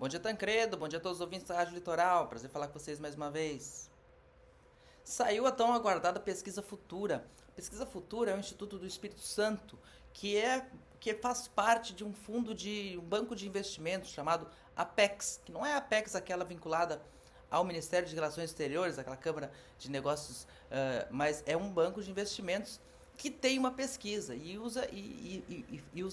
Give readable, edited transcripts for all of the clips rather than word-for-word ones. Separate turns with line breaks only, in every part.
Bom dia, Tancredo. Bom dia a todos os ouvintes da Rádio Litoral. Prazer falar com vocês mais uma vez. Saiu a tão aguardada Pesquisa Futura. Pesquisa Futura é um instituto do Espírito Santo que faz parte de um fundo de um banco de investimentos chamado Apex, que não é a Apex aquela vinculada ao Ministério de Relações Exteriores, aquela Câmara de Negócios, mas é um banco de investimentos que tem uma pesquisa e usa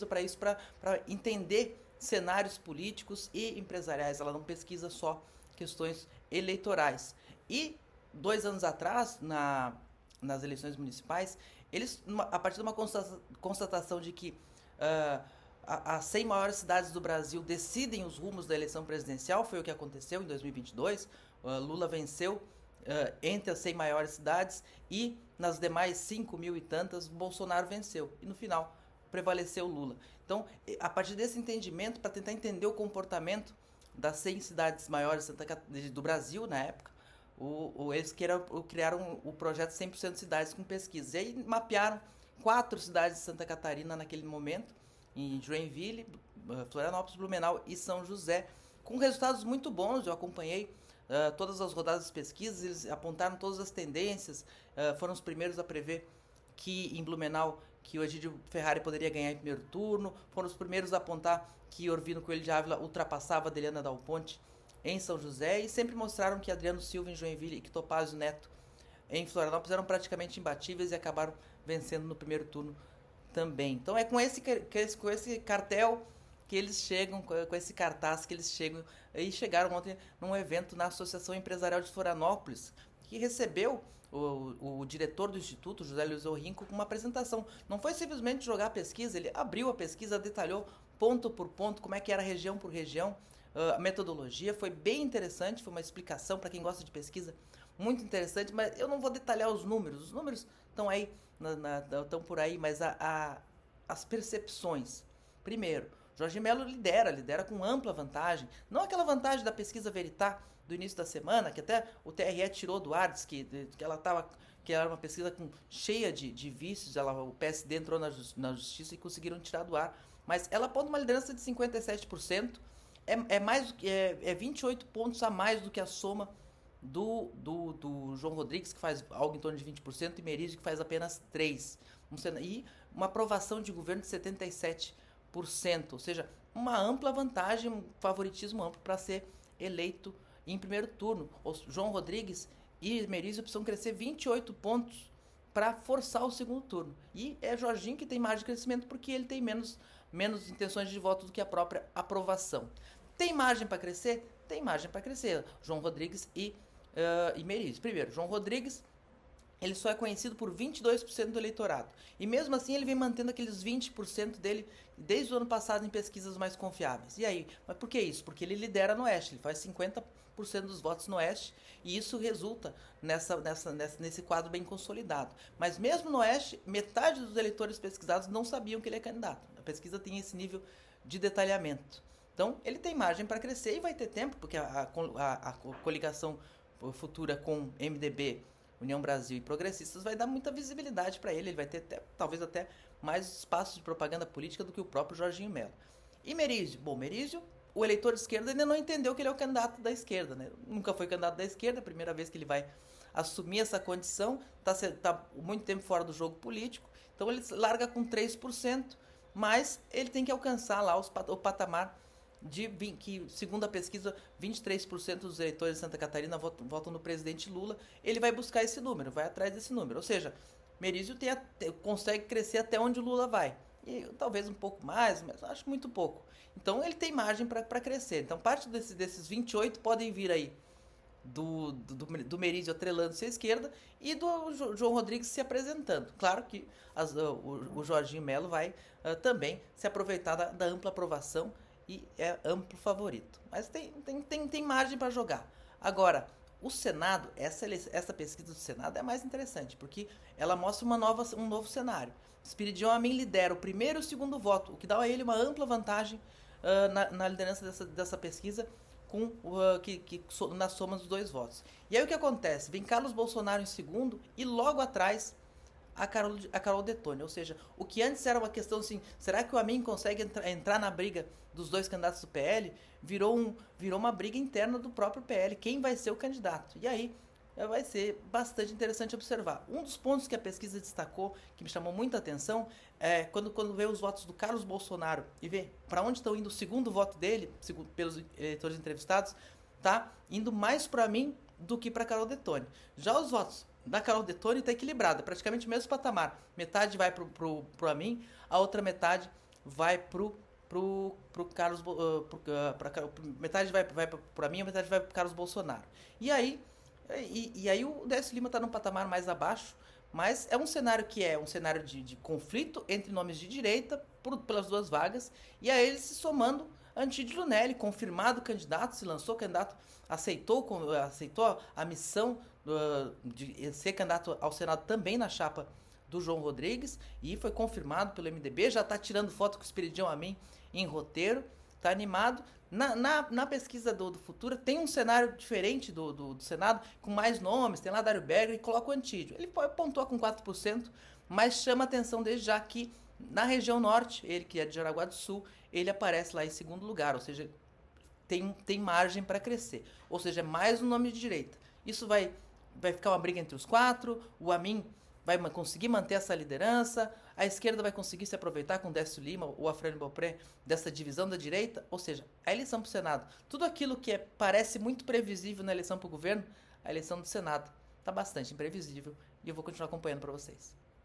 para isso para entender cenários políticos e empresariais. Ela não pesquisa só questões eleitorais. E 2 anos atrás, nas eleições municipais, eles, a partir de uma constatação de que as 100 maiores cidades do Brasil decidem os rumos da eleição presidencial, foi o que aconteceu em 2022. Lula venceu entre as 100 maiores cidades e nas demais 5 mil e tantas, Bolsonaro venceu. E no final prevaleceu Lula. Então, a partir desse entendimento, para tentar entender o comportamento das 100 cidades maiores do Brasil na época, eles criaram o projeto 100% Cidades com Pesquisa. E aí mapearam 4 cidades de Santa Catarina naquele momento, em Joinville, Florianópolis, Blumenau e São José, com resultados muito bons. Eu acompanhei todas as rodadas de pesquisas, eles apontaram todas as tendências, foram os primeiros a prever que em Blumenau que o Egídio Ferrari poderia ganhar em primeiro turno, foram os primeiros a apontar que Orvino Coelho de Ávila ultrapassava a Adeliana Dal Ponte em São José, e sempre mostraram que Adriano Silva em Joinville e que Topázio Neto em Florianópolis eram praticamente imbatíveis e acabaram vencendo no primeiro turno também. Então é com esse cartel que eles chegam, com esse cartaz que eles chegam, e chegaram ontem num evento na Associação Empresarial de Florianópolis, que recebeu o diretor do Instituto, José Luiz Orrinco, com uma apresentação. Não foi simplesmente jogar a pesquisa, ele abriu a pesquisa, detalhou ponto por ponto como é que era região por região, a metodologia. Foi bem interessante, foi uma explicação para quem gosta de pesquisa muito interessante, mas eu não vou detalhar os números estão aí, estão por aí, mas as percepções. Primeiro, Jorge Melo lidera com ampla vantagem, não aquela vantagem da pesquisa Veritá do início da semana, que até o TRE tirou do ar, que que era uma pesquisa cheia de vícios. O PSD entrou na justiça e conseguiram tirar do ar, mas ela aponta uma liderança de 57%, é 28 pontos a mais do que a soma do João Rodrigues, que faz algo em torno de 20%, e Merizio, que faz apenas 3%. E uma aprovação de governo de 77%, ou seja, uma ampla vantagem, um favoritismo amplo para ser eleito em primeiro turno. O João Rodrigues e Merizio precisam crescer 28 pontos para forçar o segundo turno. E é Jorginho que tem margem de crescimento, porque ele tem menos intenções de voto do que a própria aprovação. Tem margem para crescer? Tem margem para crescer. João Rodrigues e Merizio. Primeiro, João Rodrigues, ele só é conhecido por 22% do eleitorado. E mesmo assim ele vem mantendo aqueles 20% dele desde o ano passado em pesquisas mais confiáveis. E aí? Mas por que isso? Porque ele lidera no Oeste, ele faz 50% dos votos no Oeste, e isso resulta nesse quadro bem consolidado. Mas mesmo no Oeste, metade dos eleitores pesquisados não sabiam que ele é candidato. A pesquisa tem esse nível de detalhamento. Então ele tem margem para crescer e vai ter tempo, porque a coligação futura com MDB, União Brasil e Progressistas vai dar muita visibilidade para ele. Ele vai ter talvez até mais espaço de propaganda política do que o próprio Jorginho Melo. E Merizio? Bom, Merizio, o eleitor de esquerda ainda não entendeu que ele é o candidato da esquerda, né? Nunca foi candidato da esquerda, é a primeira vez que ele vai assumir essa condição, tá muito tempo fora do jogo político, então ele larga com 3%, mas ele tem que alcançar lá o patamar que, segundo a pesquisa, 23% dos eleitores de Santa Catarina votam no presidente Lula. Ele vai buscar esse número, vai atrás desse número. Ou seja, Merizio consegue crescer até onde o Lula vai. E talvez um pouco mais, mas acho muito pouco. Então ele tem margem para crescer. Então parte desses 28 podem vir aí do Merizio atrelando-se à esquerda e do João Rodrigues se apresentando. Claro que o Jorginho Melo vai também se aproveitar da ampla aprovação e é amplo favorito. Mas tem margem para jogar. Agora, o Senado, essa pesquisa do Senado é mais interessante, porque ela mostra um novo cenário. Spiridion Amin lidera o primeiro e o segundo voto, o que dá a ele uma ampla vantagem na liderança dessa pesquisa, na soma dos dois votos. E aí o que acontece? Vem Carlos Bolsonaro em segundo e logo atrás a Carol Detone. Ou seja, o que antes era uma questão assim, será que o Amin consegue entrar na briga dos dois candidatos do PL? Virou uma briga interna do próprio PL. Quem vai ser o candidato? E aí vai ser bastante interessante observar. Um dos pontos que a pesquisa destacou, que me chamou muita atenção, é quando vê os votos do Carlos Bolsonaro e vê para onde estão indo o segundo voto dele, pelos eleitores entrevistados, tá indo mais para mim do que para Carol Detone. Já os votos da Carol Detone está equilibrado, é praticamente o mesmo patamar. Metade vai pro Amin, a outra metade vai pro Carlos metade vai pro Amin, a metade vai pro Carlos Bolsonaro. E aí o Décio Lima está num patamar mais abaixo, mas é um cenário que é um cenário de conflito entre nomes de direita pelas duas vagas, e a eles se somando Antídio Lunelli, confirmado candidato, se lançou candidato, aceitou a missão de ser candidato ao Senado também na chapa do João Rodrigues, e foi confirmado pelo MDB, já está tirando foto com o Esperidião Amin em roteiro, está animado. Na pesquisa do Futura tem um cenário diferente do Senado, com mais nomes, tem lá Dário Berger e coloca o Antídio. Ele pontua com 4%, mas chama atenção desde já que na região norte, ele que é de Jaraguá do Sul, ele aparece lá em segundo lugar, ou seja, tem margem para crescer. Ou seja, é mais um nome de direita. Isso vai ficar uma briga entre os quatro, o Amin vai conseguir manter essa liderança, a esquerda vai conseguir se aproveitar com o Décio Lima ou a Fran Beaupré dessa divisão da direita, ou seja, a eleição para o Senado, tudo aquilo que parece muito previsível na eleição para o governo, a eleição do Senado está bastante imprevisível e eu vou continuar acompanhando para vocês.